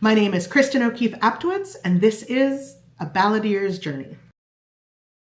My name is Kristen O'Keefe Aptowitz, and this is A Balladeer's Journey.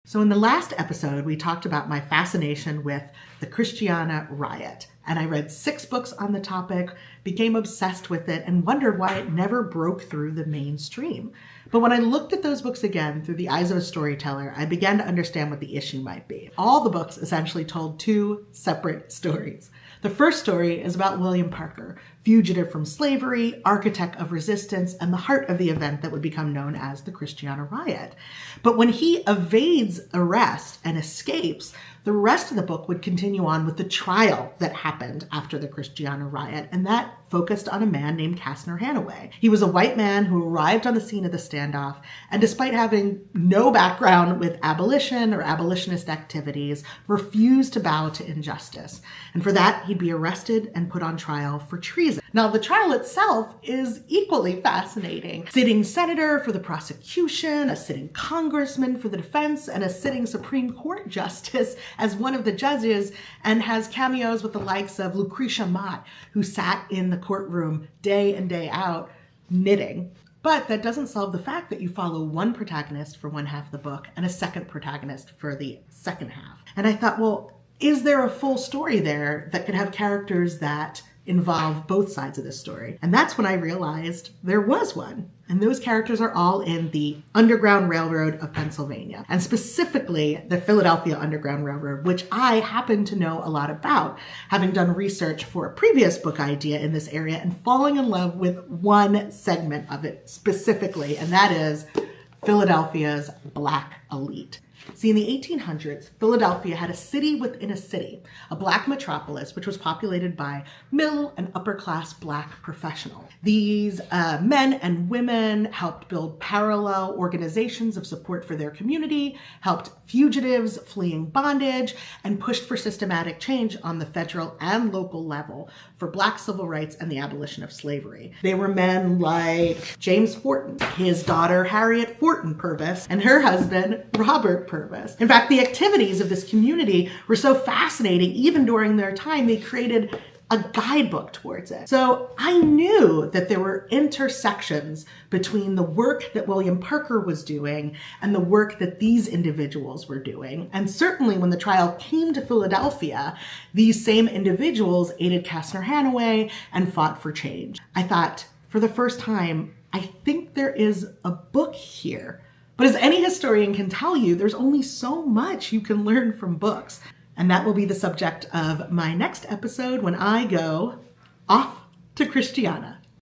So in the last episode, we talked about my fascination with the Christiana riot, and I read 6 books on the topic, became obsessed with it, and wondered why it never broke through the mainstream. But when I looked at those books again through the eyes of a storyteller, I began to understand what the issue might be. All the books essentially told 2 separate stories. The first story is about William Parker, fugitive from slavery, architect of resistance, and the heart of the event that would become known as the Christiana riot. But when he evades arrest and escapes, the rest of the book would continue on with the trial that happened after the Christiana riot, and that focused on a man named Cassner Hanaway. He was a white man who arrived on the scene of the standoff, and despite having no background with abolition or abolitionist activities, refused to bow to injustice. And for that, he'd be arrested and put on trial for treason. Now, the trial itself is equally fascinating. Sitting senator for the prosecution, a sitting congressman for the defense, and a sitting Supreme Court justice as one of the judges, and has cameos with the likes of Lucretia Mott, who sat in the courtroom day in, day out, knitting. But that doesn't solve the fact that you follow one protagonist for one half of the book and a second protagonist for the second half. And I thought, well, is there a full story there that could have characters that involve both sides of this story? And that's when I realized there was one. And those characters are all in the Underground Railroad of Pennsylvania, and specifically the Philadelphia Underground Railroad, which I happen to know a lot about, having done research for a previous book idea in this area and falling in love with one segment of it specifically, and that is Philadelphia's Black elite. See, in the 1800s, Philadelphia had a city within a city, a Black metropolis, which was populated by middle and upper class Black professionals. These men and women helped build parallel organizations of support for their community, helped fugitives fleeing bondage, and pushed for systematic change on the federal and local level for Black civil rights and the abolition of slavery. They were men like James Forten, his daughter Harriet Forten Purvis, and her husband Robert Purvis. In fact, the activities of this community were so fascinating, even during their time, they created a guidebook towards it. So I knew that there were intersections between the work that William Parker was doing and the work that these individuals were doing. And certainly when the trial came to Philadelphia, these same individuals aided Cassner Hanaway and fought for change. I thought, for the first time, I think there is a book here. But as any historian can tell you, there's only so much you can learn from books. And that will be the subject of my next episode when I go off to Christiana.